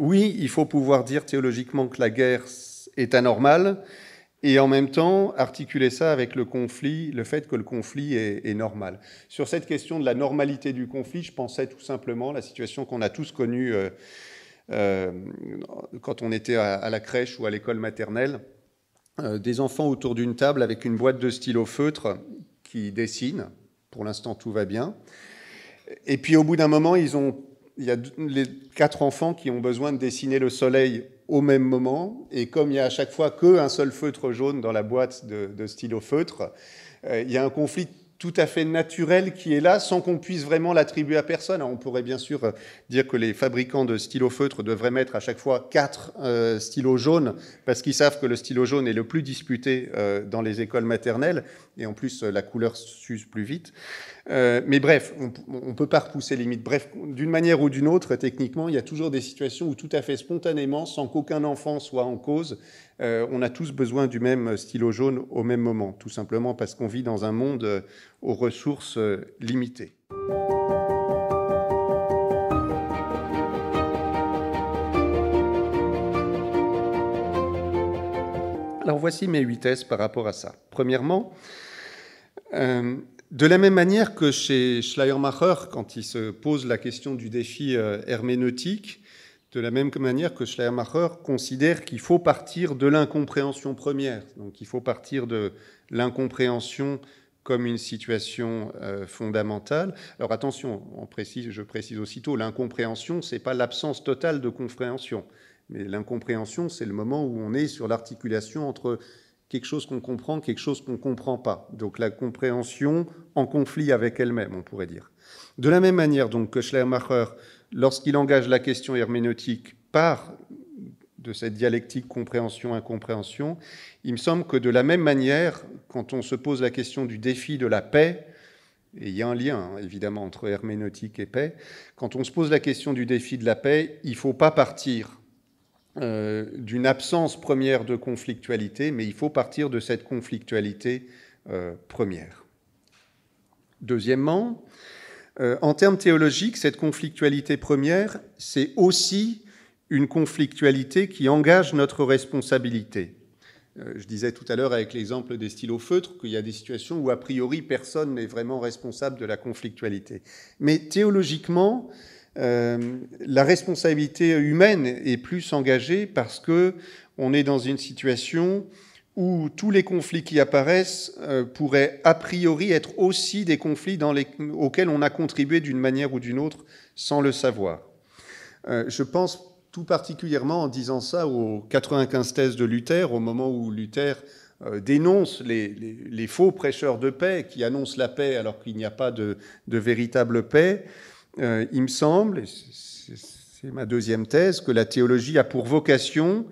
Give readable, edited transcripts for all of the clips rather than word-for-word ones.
oui, il faut pouvoir dire théologiquement que la guerre est anormale, et en même temps articuler ça avec le conflit, le fait que le conflit est normal. Sur cette question de la normalité du conflit, je pensais tout simplement la situation qu'on a tous connue quand on était à la crèche ou à l'école maternelle, des enfants autour d'une table avec une boîte de stylo feutre qui dessinent. Pour l'instant, tout va bien. Et puis, au bout d'un moment, il y a les 4 enfants qui ont besoin de dessiner le soleil au même moment. Et comme il y a à chaque fois qu'un seul feutre jaune dans la boîte de stylo feutre, il y a un conflit tout à fait naturel qui est là, sans qu'on puisse vraiment l'attribuer à personne. Alors, on pourrait bien sûr dire que les fabricants de stylos feutres devraient mettre à chaque fois 4 stylos jaunes, parce qu'ils savent que le stylo jaune est le plus disputé dans les écoles maternelles, et en plus, la couleur s'use plus vite. Mais bref, on ne peut pas repousser les limites. Bref, d'une manière ou d'une autre, techniquement, il y a toujours des situations où tout à fait spontanément, sans qu'aucun enfant soit en cause, on a tous besoin du même stylo jaune au même moment, tout simplement parce qu'on vit dans un monde aux ressources limitées. Alors voici mes 8 thèses par rapport à ça. Premièrement, de la même manière que chez Schleiermacher, quand il se pose la question du défi herméneutique, de la même manière que Schleiermacher considère qu'il faut partir de l'incompréhension première. Donc il faut partir de l'incompréhension comme une situation fondamentale. Alors attention, je précise aussitôt, l'incompréhension, ce n'est pas l'absence totale de compréhension. Mais l'incompréhension, c'est le moment où on est sur l'articulation entre quelque chose qu'on comprend, quelque chose qu'on ne comprend pas. Donc la compréhension en conflit avec elle-même, on pourrait dire. De la même manière donc, que Schleiermacher, lorsqu'il engage la question herméneutique par de cette dialectique compréhension-incompréhension, il me semble que de la même manière, quand on se pose la question du défi de la paix, et il y a un lien évidemment entre herméneutique et paix, quand on se pose la question du défi de la paix, il ne faut pas partir d'une absence première de conflictualité, mais il faut partir de cette conflictualité première. Deuxièmement, en termes théologiques, cette conflictualité première, c'est aussi une conflictualité qui engage notre responsabilité. Je disais tout à l'heure avec l'exemple des stylos feutres qu'il y a des situations où a priori personne n'est vraiment responsable de la conflictualité. Mais théologiquement, la responsabilité humaine est plus engagée parce qu'on est dans une situation où tous les conflits qui apparaissent pourraient a priori être aussi des conflits auxquels on a contribué d'une manière ou d'une autre sans le savoir. Je pense tout particulièrement en disant ça aux 95 thèses de Luther, au moment où Luther dénonce les faux prêcheurs de paix qui annoncent la paix alors qu'il n'y a pas de véritable paix. Il me semble, et c'est ma deuxième thèse, que la théologie a pour vocation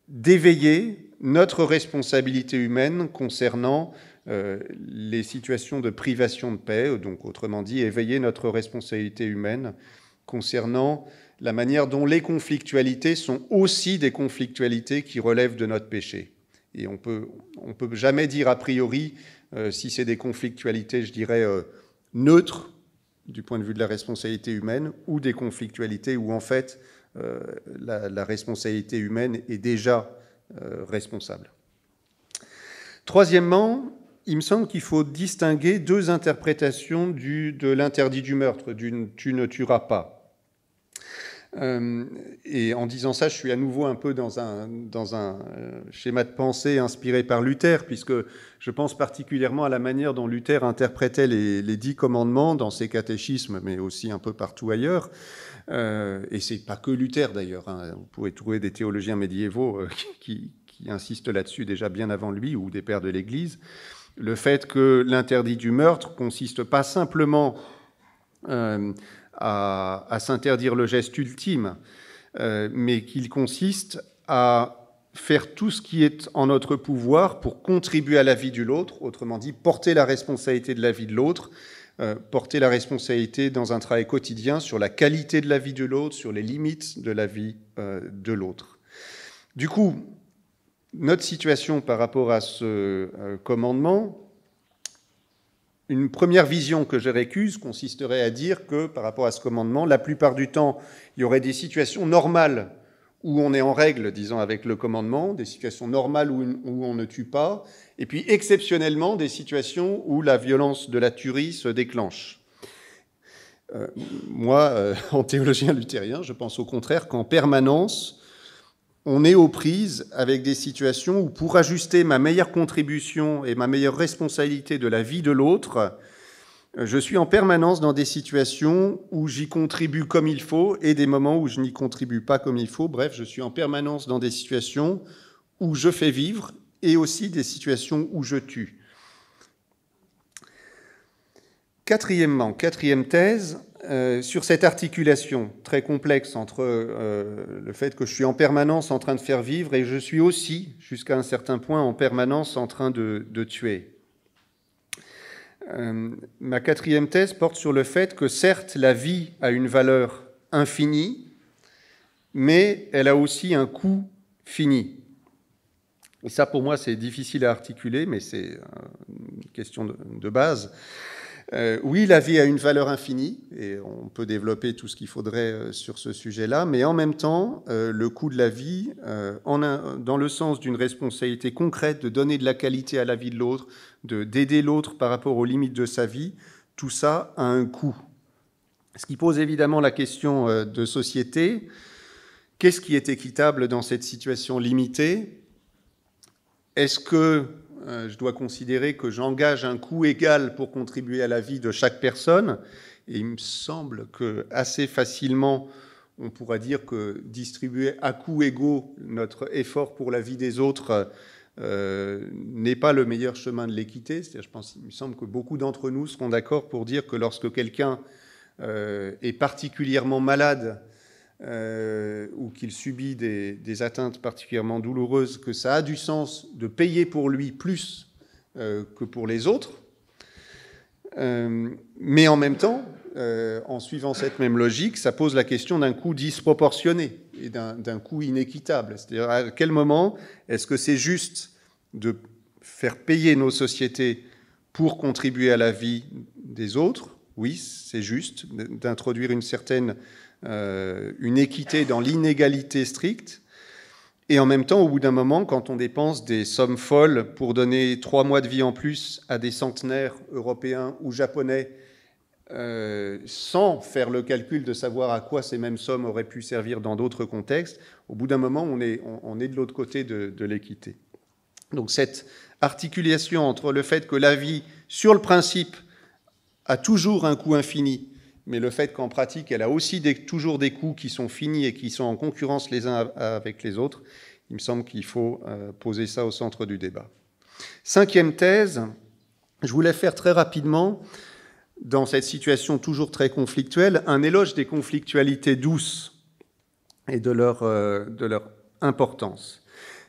d'éveiller notre responsabilité humaine concernant les situations de privation de paix, donc autrement dit, éveiller notre responsabilité humaine concernant la manière dont les conflictualités sont aussi des conflictualités qui relèvent de notre péché. Et on peut jamais dire a priori si c'est des conflictualités, je dirais, neutres, du point de vue de la responsabilité humaine, ou des conflictualités où, en fait, la responsabilité humaine est déjà responsable. Troisièmement, il me semble qu'il faut distinguer 2 interprétations de l'interdit du meurtre, d'une « tu ne tueras pas ». Et en disant ça, je suis à nouveau un peu dans un schéma de pensée inspiré par Luther, puisque je pense particulièrement à la manière dont Luther interprétait les 10 commandements dans ses catéchismes, mais aussi un peu partout ailleurs. Et c'est pas que Luther d'ailleurs, hein. Vous pouvez trouver des théologiens médiévaux qui insistent là-dessus déjà bien avant lui, ou des pères de l'Église. Le fait que l'interdit du meurtre consiste pas simplement à s'interdire le geste ultime, mais qu'il consiste à faire tout ce qui est en notre pouvoir pour contribuer à la vie de l'autre, autrement dit, porter la responsabilité de la vie de l'autre, porter la responsabilité dans un travail quotidien sur la qualité de la vie de l'autre, sur les limites de la vie de l'autre. Du coup, notre situation par rapport à ce commandement, une première vision que je récuse consisterait à dire que, par rapport à ce commandement, la plupart du temps, il y aurait des situations normales où on est en règle, disons, avec le commandement, des situations normales où on ne tue pas, et puis exceptionnellement des situations où la violence de la tuerie se déclenche. Moi, en théologien luthérien, je pense au contraire qu'en permanence, on est aux prises avec des situations où, pour ajuster ma meilleure contribution et ma meilleure responsabilité de la vie de l'autre, je suis en permanence dans des situations où j'y contribue comme il faut et des moments où je n'y contribue pas comme il faut. Bref, je suis en permanence dans des situations où je fais vivre et aussi des situations où je tue. Quatrième thèse, sur cette articulation très complexe entre le fait que je suis en permanence en train de faire vivre et je suis aussi, jusqu'à un certain point, en permanence en train de tuer. Ma quatrième thèse porte sur le fait que certes, la vie a une valeur infinie, mais elle a aussi un coût fini. Et ça, pour moi, c'est difficile à articuler, mais c'est une question de base. Oui, la vie a une valeur infinie, et on peut développer tout ce qu'il faudrait sur ce sujet-là, mais en même temps, le coût de la vie, dans le sens d'une responsabilité concrète, de donner de la qualité à la vie de l'autre, d'aider l'autre par rapport aux limites de sa vie, tout ça a un coût. Ce qui pose évidemment la question de société. Qu'est-ce qui est équitable dans cette situation limitée ? Est-ce que je dois considérer que j'engage un coût égal pour contribuer à la vie de chaque personne ? Et il me semble que assez facilement, on pourra dire que distribuer à coûts égaux notre effort pour la vie des autres n'est pas le meilleur chemin de l'équité. C'est-à-dire, il me semble que beaucoup d'entre nous seront d'accord pour dire que lorsque quelqu'un est particulièrement malade ou qu'il subit des atteintes particulièrement douloureuses, que ça a du sens de payer pour lui plus que pour les autres. Mais en même temps, en suivant cette même logique, ça pose la question d'un coût disproportionné et d'un coût inéquitable. C'est-à-dire, à quel moment est-ce que c'est juste de faire payer nos sociétés pour contribuer à la vie des autres ? Oui, c'est juste d'introduire une équité dans l'inégalité stricte. Et en même temps, au bout d'un moment, quand on dépense des sommes folles pour donner 3 mois de vie en plus à des centenaires européens ou japonais, sans faire le calcul de savoir à quoi ces mêmes sommes auraient pu servir dans d'autres contextes, au bout d'un moment, on est de l'autre côté de l'équité. Donc cette articulation entre le fait que la vie, sur le principe, a toujours un coût infini, mais le fait qu'en pratique, elle a aussi toujours des coûts qui sont finis et qui sont en concurrence les uns avec les autres, il me semble qu'il faut poser ça au centre du débat. 5e thèse, je voulais faire très rapidement, dans cette situation toujours très conflictuelle, un éloge des conflictualités douces et de leur importance.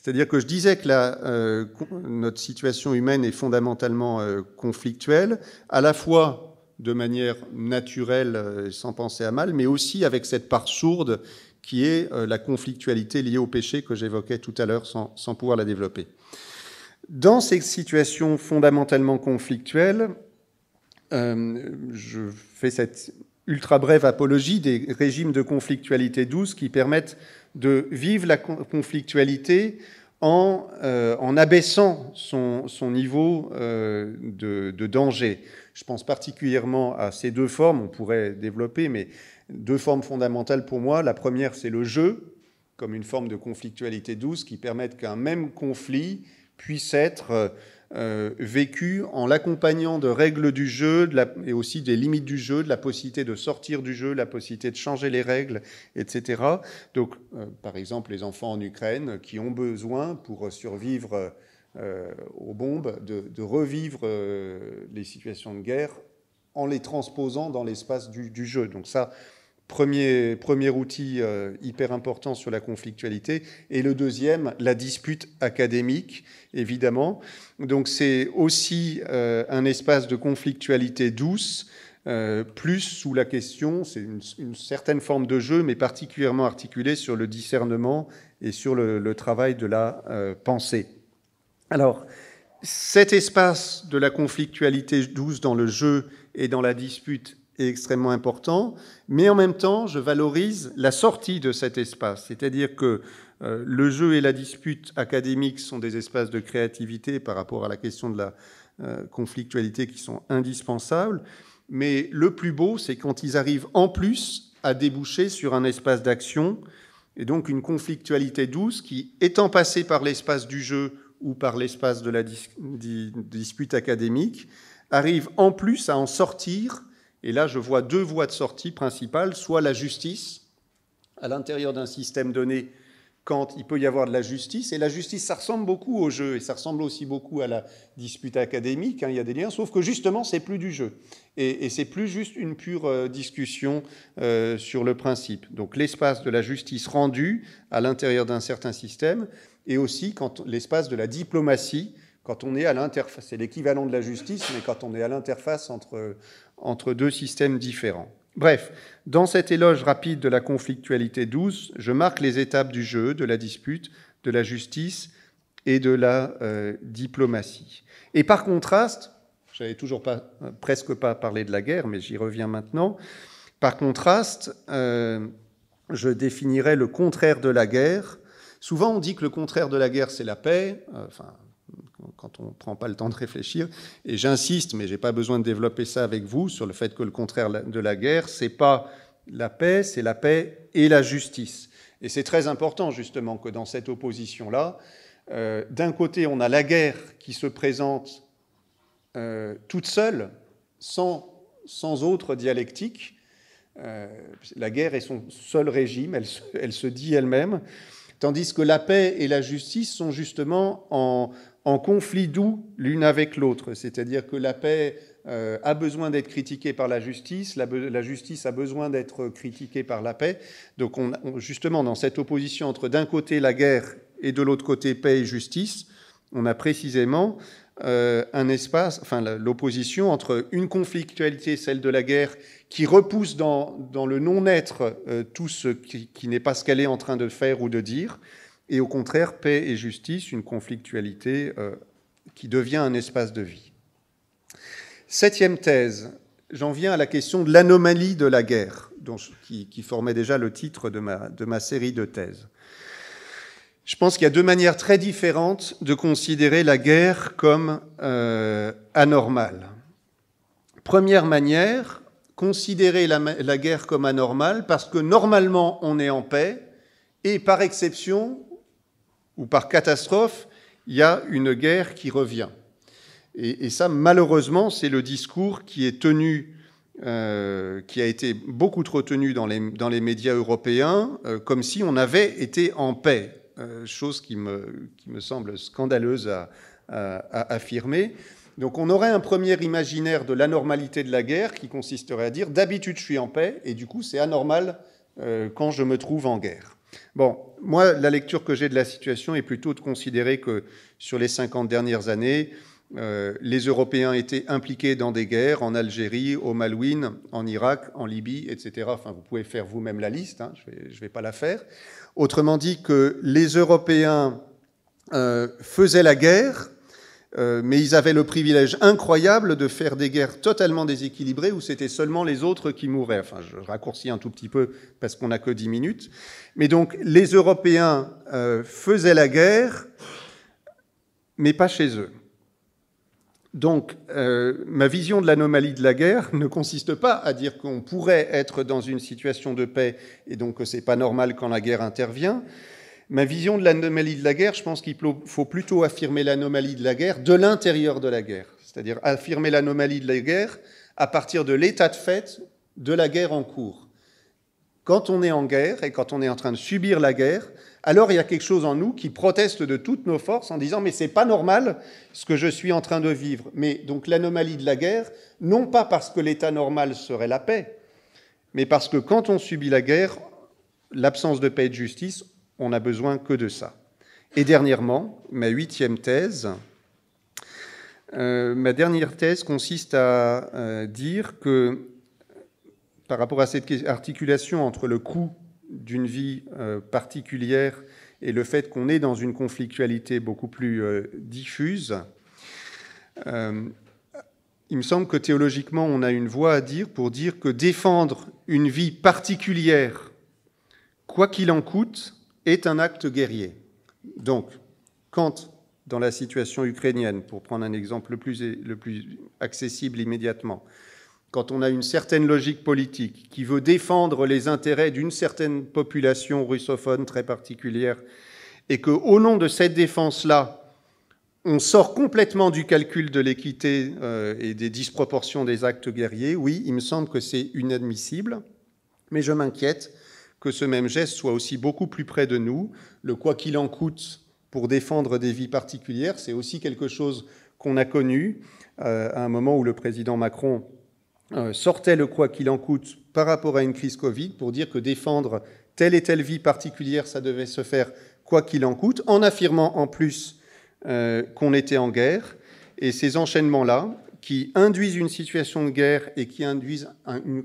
C'est-à-dire que je disais que notre situation humaine est fondamentalement conflictuelle, à la fois de manière naturelle, sans penser à mal, mais aussi avec cette part sourde qui est la conflictualité liée au péché que j'évoquais tout à l'heure sans pouvoir la développer. Dans ces situations fondamentalement conflictuelles, je fais cette ultra brève apologie des régimes de conflictualité douce qui permettent de vivre la conflictualité en abaissant son niveau de danger. Je pense particulièrement à ces 2 formes, on pourrait développer, mais 2 formes fondamentales pour moi. La première, c'est le jeu, comme une forme de conflictualité douce qui permet qu'un même conflit puisse être vécu en l'accompagnant de règles du jeu et aussi des limites du jeu, de la possibilité de sortir du jeu, la possibilité de changer les règles, etc. Donc, par exemple, les enfants en Ukraine qui ont besoin, pour survivre aux bombes, de revivre les situations de guerre en les transposant dans l'espace du jeu. Donc ça, premier outil hyper important sur la conflictualité. Et le deuxième, la dispute académique, évidemment. Donc c'est aussi un espace de conflictualité douce, plus sous la question, c'est une certaine forme de jeu, mais particulièrement articulée sur le discernement et sur le travail de la pensée. Alors, cet espace de la conflictualité douce dans le jeu et dans la dispute est extrêmement important, mais en même temps, je valorise la sortie de cet espace. C'est-à-dire que le jeu et la dispute académique sont des espaces de créativité par rapport à la question de la conflictualité qui sont indispensables, mais le plus beau, c'est quand ils arrivent en plus à déboucher sur un espace d'action, et donc une conflictualité douce qui, étant passée par l'espace du jeu ou par l'espace de la dispute académique, arrive en plus à en sortir. Et là, je vois deux voies de sortie principales, soit la justice, à l'intérieur d'un système donné, quand il peut y avoir de la justice. Et la justice, ça ressemble beaucoup au jeu, et ça ressemble aussi beaucoup à la dispute académique, hein, il y a des liens, sauf que justement, c'est plus du jeu. Et c'est plus juste une pure discussion sur le principe. Donc l'espace de la justice rendue à l'intérieur d'un certain système, et aussi quand l'espace de la diplomatie, quand on est à l'interface. C'est l'équivalent de la justice, mais quand on est à l'interface entre deux systèmes différents. Bref, dans cet éloge rapide de la conflictualité douce, je marque les étapes du jeu, de la dispute, de la justice et de la diplomatie. Et par contraste, j'avais toujours presque pas parlé de la guerre, mais j'y reviens maintenant. Par contraste, je définirais le contraire de la guerre. Souvent, on dit que le contraire de la guerre, c'est la paix. Quand on ne prend pas le temps de réfléchir. Et j'insiste, mais je n'ai pas besoin de développer ça avec vous, sur le fait que le contraire de la guerre, ce n'est pas la paix, c'est la paix et la justice. Et c'est très important, justement, que dans cette opposition-là, d'un côté, on a la guerre qui se présente toute seule, sans autre dialectique. La guerre est son seul régime, elle se dit elle-même, tandis que la paix et la justice sont justement en conflit doux l'une avec l'autre. C'est-à-dire que la paix a besoin d'être critiquée par la justice a besoin d'être critiquée par la paix. Donc justement, dans cette opposition entre d'un côté la guerre et de l'autre côté paix et justice, on a précisément un espace, enfin l'opposition entre une conflictualité, celle de la guerre, qui repousse dans le non-être tout ce qui n'est pas ce qu'elle est en train de faire ou de dire, et au contraire, paix et justice, une conflictualité qui devient un espace de vie. Septième thèse, j'en viens à la question de l'anomalie de la guerre, qui formait déjà le titre de ma série de thèses. Je pense qu'il y a deux manières très différentes de considérer la guerre comme anormale. Première manière, considérer la guerre comme anormale parce que normalement on est en paix et par exception ou par catastrophe, il y a une guerre qui revient. Et ça, malheureusement, c'est le discours qui est tenu, qui a été beaucoup trop tenu dans les médias européens, comme si on avait été en paix. Chose qui me semble scandaleuse à affirmer. Donc on aurait un premier imaginaire de l'anormalité de la guerre qui consisterait à dire « d'habitude je suis en paix et du coup c'est anormal quand je me trouve en guerre ». Bon, moi la lecture que j'ai de la situation est plutôt de considérer que sur les 50 dernières années, les Européens étaient impliqués dans des guerres en Algérie, au Malouine, en Irak, en Libye, etc. Enfin, vous pouvez faire vous-même la liste, hein, je ne vais pas la faire. Autrement dit que les Européens faisaient la guerre, mais ils avaient le privilège incroyable de faire des guerres totalement déséquilibrées où c'était seulement les autres qui mouraient. Enfin, je raccourcis un tout petit peu parce qu'on n'a que 10 minutes. Mais donc, les Européens faisaient la guerre, mais pas chez eux. Donc, ma vision de l'anomalie de la guerre ne consiste pas à dire qu'on pourrait être dans une situation de paix et donc que ce n'est pas normal quand la guerre intervient. Ma vision de l'anomalie de la guerre, je pense qu'il faut plutôt affirmer l'anomalie de la guerre de l'intérieur de la guerre, c'est-à-dire affirmer l'anomalie de la guerre à partir de l'état de fait de la guerre en cours. Quand on est en guerre et quand on est en train de subir la guerre, alors il y a quelque chose en nous qui proteste de toutes nos forces en disant « mais c'est pas normal ce que je suis en train de vivre ». Mais donc l'anomalie de la guerre, non pas parce que l'état normal serait la paix, mais parce que quand on subit la guerre, l'absence de paix et de justice, on n'a besoin que de ça. Et dernièrement, ma 8e thèse, ma dernière thèse consiste à dire que par rapport à cette articulation entre le coût d'une vie particulière et le fait qu'on est dans une conflictualité beaucoup plus diffuse, il me semble que théologiquement, on a une voix à dire pour dire que défendre une vie particulière, quoi qu'il en coûte, est un acte guerrier. Donc, quand, dans la situation ukrainienne, pour prendre un exemple le plus accessible immédiatement, quand on a une certaine logique politique qui veut défendre les intérêts d'une certaine population russophone très particulière, et qu'au nom de cette défense-là, on sort complètement du calcul de l'équité et des disproportions des actes guerriers, oui, il me semble que c'est inadmissible, mais je m'inquiète que ce même geste soit aussi beaucoup plus près de nous. Le quoi qu'il en coûte pour défendre des vies particulières, c'est aussi quelque chose qu'on a connu à un moment où le président Macron sortait le quoi qu'il en coûte par rapport à une crise Covid pour dire que défendre telle et telle vie particulière, ça devait se faire quoi qu'il en coûte, en affirmant en plus qu'on était en guerre. Et ces enchaînements-là, qui induisent une situation de guerre et qui induisent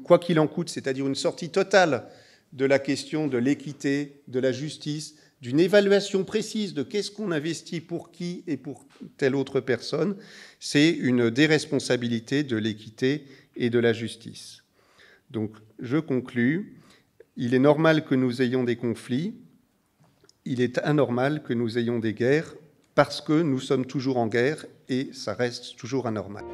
quoi qu'il en coûte, c'est-à-dire une sortie totale de la question de l'équité, de la justice, d'une évaluation précise de qu'est-ce qu'on investit pour qui et pour telle autre personne, c'est une déresponsabilité de l'équité et de la justice. Donc, je conclus. Il est normal que nous ayons des conflits. Il est anormal que nous ayons des guerres parce que nous sommes toujours en guerre et ça reste toujours anormal.